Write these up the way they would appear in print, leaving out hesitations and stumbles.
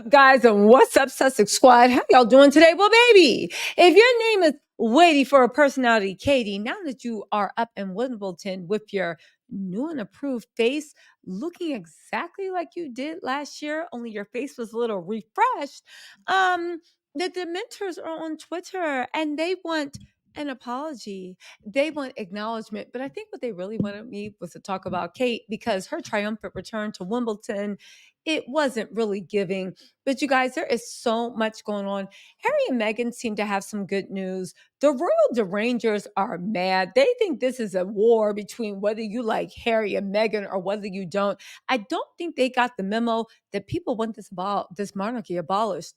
up, guys? And what's up, Sussex Squad? How y'all doing today? Well, baby, if your name is Waiting for a Personality, Katie, now that you are up in Wimbledon with your new and approved face, looking exactly like you did last year, only your face was a little refreshed. Um, the Dementors are on Twitter and they want an apology. They want acknowledgement. But I think what they really wanted me was to talk about Kate because her triumphant return to Wimbledon, it wasn't really giving. But you guys, there is so much going on. Harry and Meghan seem to have some good news. The Royal Derangers are mad. They think this is a war between whether you like Harry and Meghan or whether you don't. I don't think they got the memo that people want this monarchy abolished.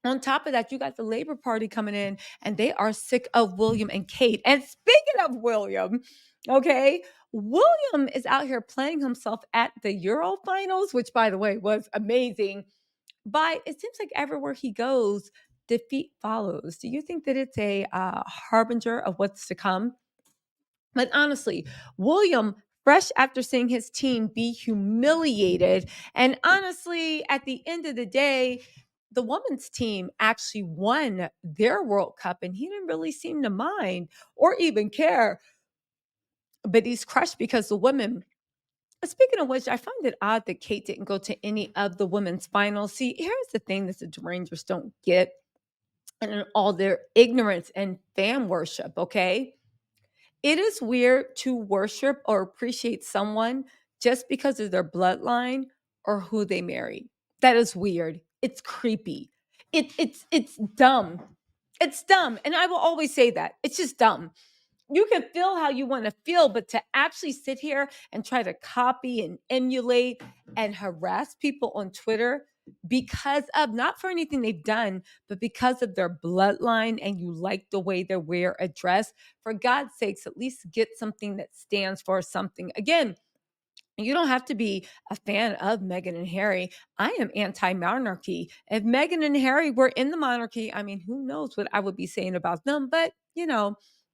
On top of that, you got the Labor Party coming in and they are sick of William and Kate. And speaking of William, okay, William is out here playing himself at the Euro finals, which by the way was amazing. But it seems like everywhere he goes, defeat follows. Do you think that it's a harbinger of what's to come? But honestly, William, fresh after seeing his team be humiliated, and honestly, at the end of the day, the women's team actually won their World Cup, and he didn't really seem to mind or even care. But he's crushed because the women. Speaking of which, I find it odd that Kate didn't go to any of the women's finals. See, here's the thing that the Rangers don't get, and in all their ignorance and fan worship, okay? It is weird to worship or appreciate someone just because of their bloodline or who they marry. That is weird. It's creepy. It's dumb. It's dumb. And I will always say that. It's just dumb. You can feel how you want to feel, but to actually sit here and try to copy and emulate and harass people on Twitter because of not for anything they've done, but because of their bloodline and you like the way they wear a dress, for God's sakes, at least get something that stands for something. Again, you don't have to be a fan of Meghan and Harry. I am anti-monarchy. If Meghan and Harry were in the monarchy, I mean, who knows what I would be saying about them? But,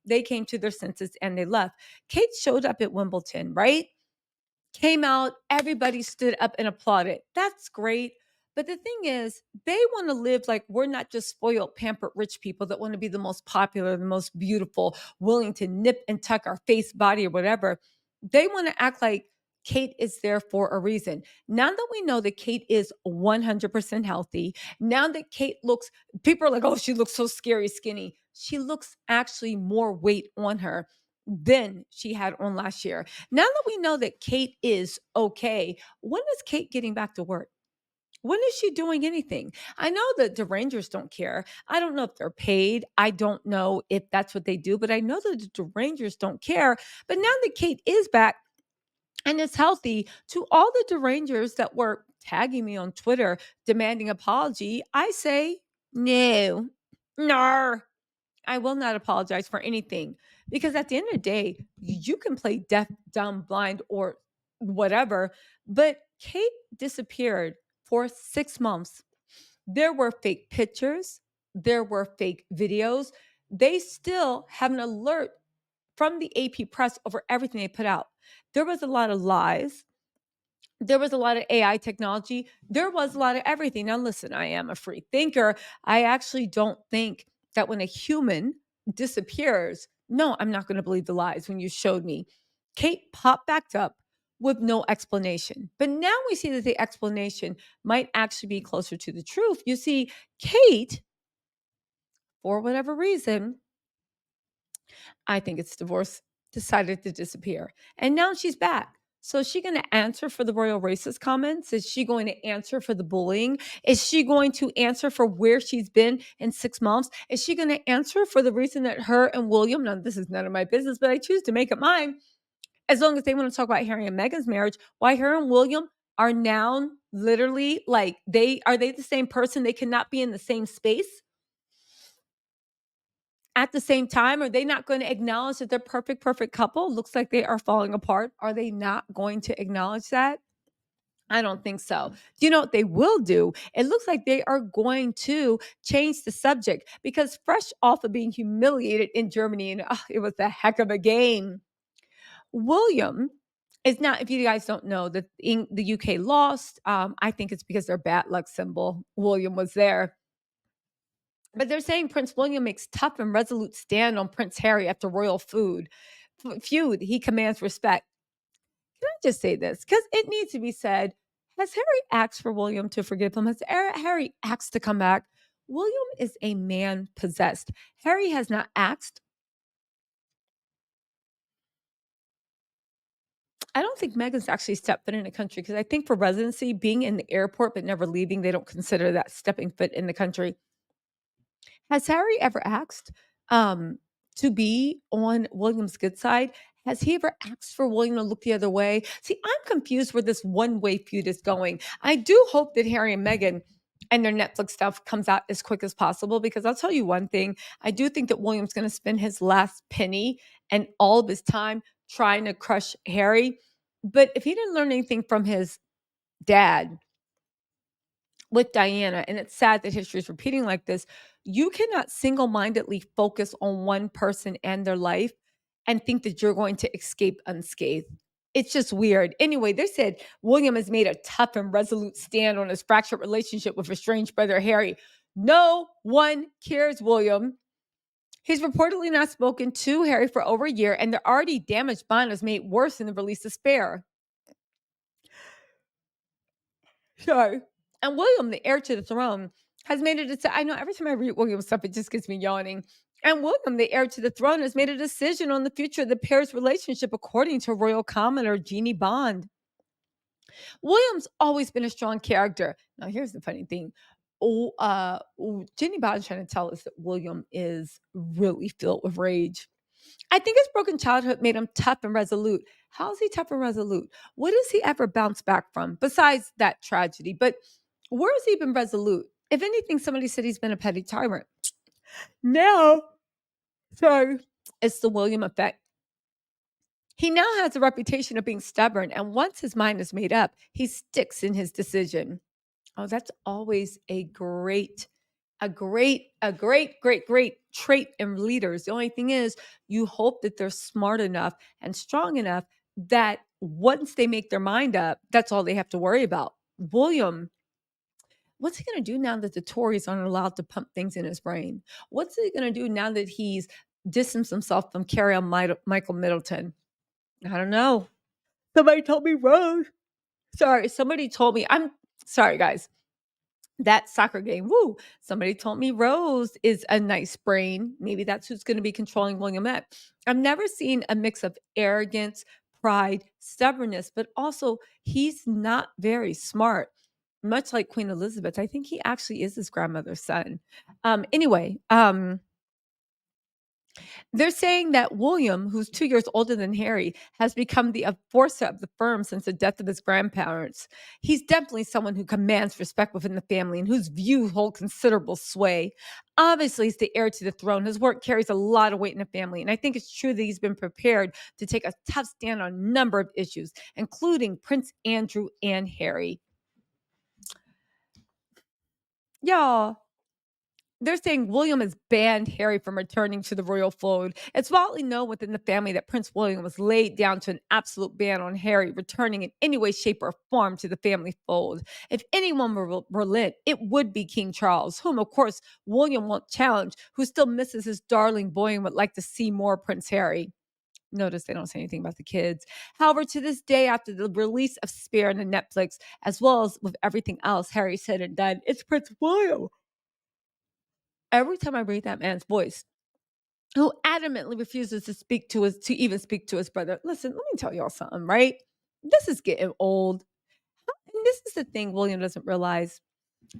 they came to their senses and they left. Kate showed up at Wimbledon, right? Came out, everybody stood up and applauded. That's great. But the thing is, they want to live like we're not just spoiled, pampered rich people that want to be the most popular, the most beautiful, willing to nip and tuck our face, body, or whatever. They want to act like Kate is there for a reason. Now that we know that Kate is 100% healthy, now that Kate looks, people are like, oh, she looks so scary, skinny. She looks actually more weight on her than she had on last year. Now that we know that Kate is okay, when is Kate getting back to work? When is she doing anything? I know that the Rangers don't care. I don't know if they're paid. I don't know if that's what they do, but I know that the Rangers don't care. But now that Kate is back and is healthy, to all the Rangers that were tagging me on Twitter demanding apology, I say no, no. I will not apologize for anything because at the end of the day, you can play deaf, dumb, blind, or whatever. But Kate disappeared for 6 months. There were fake pictures, there were fake videos. They still have an alert from the AP press over everything they put out. There was a lot of lies. There was a lot of AI technology. There was a lot of everything. Now, listen, I am a free thinker. I actually don't think that when a human disappears, no, I'm not going to believe the lies when you showed me. Kate popped back up with no explanation. But now we see that the explanation might actually be closer to the truth. You see, Kate, for whatever reason, I think it's divorce, decided to disappear. And now she's back. So is she going to answer for the royal racist comments? Is she going to answer for the bullying? Is she going to answer for where she's been in 6 months? Is she going to answer for the reason that her and William, now this is none of my business, but I choose to make it mine, as long as they want to talk about Harry and Meghan's marriage, why her and William are now literally like are they the same person? They cannot be in the same space at the same time. Are they not going to acknowledge that they're perfect couple? Looks like they are falling apart. Are they not going to acknowledge that? I don't think so. Do you know what they will do? It looks like they are going to change the subject because fresh off of being humiliated in Germany, and it was a heck of a game. William It's not, if you guys don't know, the UK lost. I think it's because their bad luck symbol, William, was there. But they're saying Prince William makes tough and resolute stand on Prince Harry after royal feud. He commands respect. Can I just say this? Because it needs to be said. Has Harry asked for William to forgive him? Has Harry asked to come back? William is a man possessed. Harry has not asked. I don't think Meghan's actually stepped foot in the country because I think for residency, being in the airport but never leaving, they don't consider that stepping foot in the country. Has Harry ever asked to be on William's good side? Has he ever asked for William to look the other way? See, I'm confused where this one way feud is going. I do hope that Harry and Meghan and their Netflix stuff comes out as quick as possible because I'll tell you one thing. I do think that William's going to spend his last penny and all of his time trying to crush Harry. But if he didn't learn anything from his dad, with Diana, and it's sad that history is repeating like this, you cannot single mindedly focus on one person and their life and think that you're going to escape unscathed. It's just weird. Anyway, they said William has made a tough and resolute stand on his fractured relationship with estranged brother Harry. No one cares, William. He's reportedly not spoken to Harry for over a year, and the already damaged bond is made worse in the release of Spare. So, and William, the heir to the throne, has made a decision. I know every time I read William's stuff, it just gets me yawning. And William, the heir to the throne, has made a decision on the future of the pair's relationship, according to royal commenter Jeannie Bond. William's always been a strong character. Now, here's the funny thing. Jeannie Bond's trying to tell us that William is really filled with rage. I think his broken childhood made him tough and resolute. How is he tough and resolute? What has he ever bounced back from besides that tragedy? But where has he been resolute? If anything, somebody said he's been a petty tyrant. Now, so it's the William effect. He now has a reputation of being stubborn, and once his mind is made up, he sticks in his decision. Oh, that's always a great trait in leaders. The only thing is, you hope that they're smart enough and strong enough that once they make their mind up, that's all they have to worry about. William, what's he going to do now that the Tories aren't allowed to pump things in his brain? What's he going to do now that he's distanced himself from Carrie on Michael Middleton? I don't know. Somebody told me Rose. Sorry, somebody told me. I'm sorry, guys. That soccer game, woo. Somebody told me Rose is a nice brain. Maybe that's who's going to be controlling William X. I've never seen a mix of arrogance, pride, stubbornness, but also he's not very smart. Much like Queen Elizabeth, I think he actually is his grandmother's son. Anyway, they're saying that William, who's 2 years older than Harry, has become the enforcer of the firm since the death of his grandparents. He's definitely someone who commands respect within the family and whose views hold considerable sway. Obviously, he's the heir to the throne. His work carries a lot of weight in the family, and I think it's true that he's been prepared to take a tough stand on a number of issues, including Prince Andrew and Harry. Y'all, they're saying William has banned Harry from returning to the royal fold. It's widely known within the family that Prince William was laid down to an absolute ban on Harry returning in any way, shape, or form to the family fold. If anyone were relent, it would be King Charles, whom, of course, William won't challenge, who still misses his darling boy and would like to see more Prince Harry. Notice they don't say anything about the kids. However, to this day, after the release of Spare on the Netflix, as well as with everything else Harry said and done, it's Prince William. Every time I read that man's voice, who adamantly refuses to even speak to his brother. Listen, let me tell y'all something, right? This is getting old. And this is the thing William doesn't realize.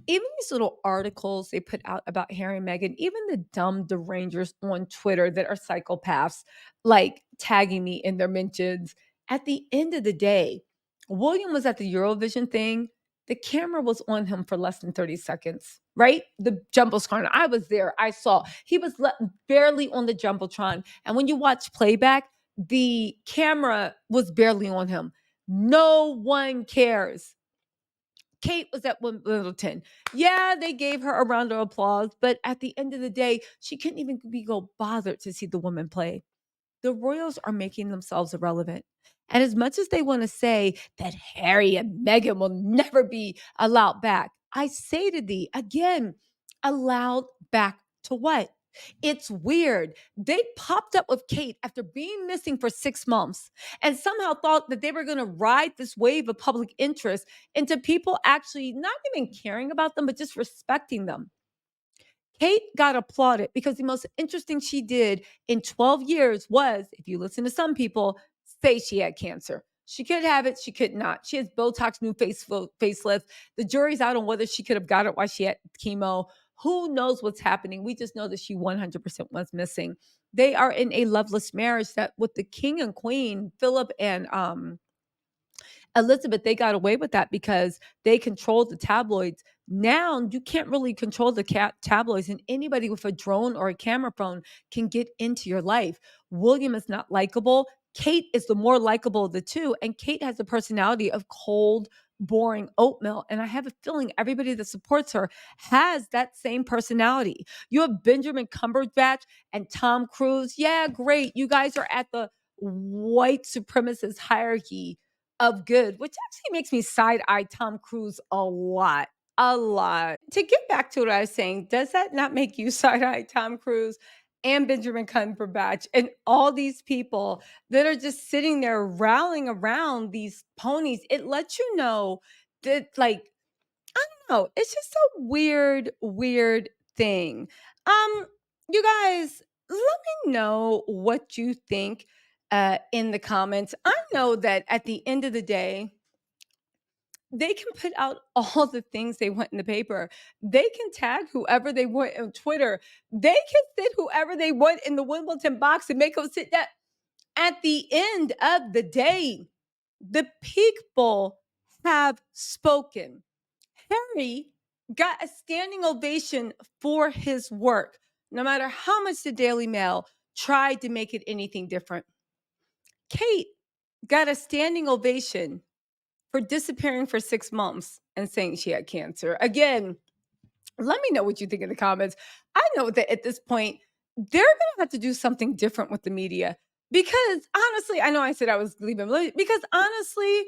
Even these little articles they put out about Harry and Meghan, even the dumb derangers on Twitter that are psychopaths, like tagging me in their mentions. At the end of the day, William was at the Eurovision thing. The camera was on him for less than 30 seconds, right? The Jumbotron. I was there. I saw. He was barely on the Jumbotron. And when you watch playback, the camera was barely on him. No one cares. Kate was at Wimbledon. Yeah, they gave her a round of applause, but at the end of the day, she couldn't even be bothered to see the women play. The royals are making themselves irrelevant. And as much as they want to say that Harry and Meghan will never be allowed back, I say to thee again, allowed back to what? It's weird. They popped up with Kate after being missing for 6 months and somehow thought that they were going to ride this wave of public interest into people actually not even caring about them, but just respecting them. Kate got applauded because the most interesting she did in 12 years was, if you listen to some people, say she had cancer. She could have it, she could not. She has Botox, new facelift. The jury's out on whether she could have got it while she had chemo. Who knows what's happening? We just know that she 100% was missing. They are in a loveless marriage that with the king and queen, Philip and Elizabeth, they got away with that because they controlled the tabloids. Now you can't really control the tabloids, and anybody with a drone or a camera phone can get into your life. William is not likable. Kate is the more likable of the two, and Kate has the personality of cold, boring oatmeal. And I have a feeling everybody that supports her has that same personality. You have Benjamin Cumberbatch and Tom Cruise. Yeah, great. You guys are at the white supremacist hierarchy of good, which actually makes me side eye Tom Cruise a lot. A lot. To get back to what I was saying, does that not make you side eye Tom Cruise and Benjamin Cumberbatch and all these people that are just sitting there rallying around these ponies? It lets you know that, like, I don't know, it's just a weird, weird thing. Um, you guys, let me know what you think in the comments. I know that at the end of the day, they can put out all the things they want in the paper. They can tag whoever they want on Twitter. They can sit whoever they want in the Wimbledon box and make them sit that. At the end of the day, the people have spoken. Harry got a standing ovation for his work, no matter how much the Daily Mail tried to make it anything different. Kate got a standing ovation for disappearing for 6 months and saying she had cancer. Again, let me know what you think in the comments. I know that at this point, they're going to have to do something different with the media because honestly, I know I said I was leaving, because honestly,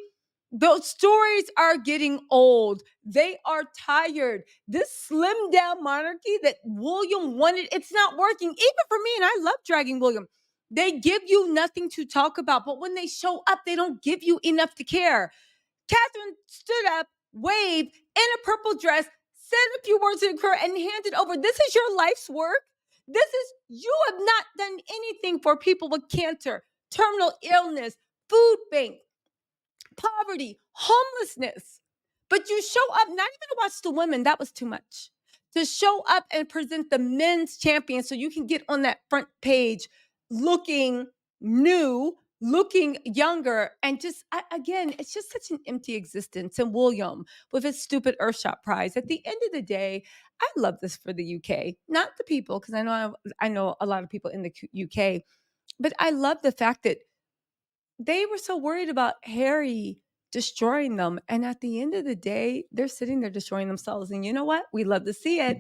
those stories are getting old. They are tired. This slim down monarchy that William wanted, it's not working. Even for me, and I love dragging William. They give you nothing to talk about, but when they show up, they don't give you enough to care. Catherine stood up, waved in a purple dress, said a few words to the crew, and handed over. This is your life's work. You have not done anything for people with cancer, terminal illness, food bank, poverty, homelessness. But you show up not even to watch the women. That was too much. To show up and present the men's champion so you can get on that front page looking new, looking younger. And just, again, it's just such an empty existence. And William, with his stupid Earthshot prize, at the end of the day, I love this for the UK, not the people, because I know a lot of people in the UK, but I love the fact that they were so worried about Harry destroying them. And at the end of the day, they're sitting there destroying themselves. And you know what? We love to see it.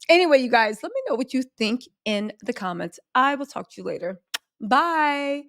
Anyway, you guys, let me know what you think in the comments. I will talk to you later. Bye.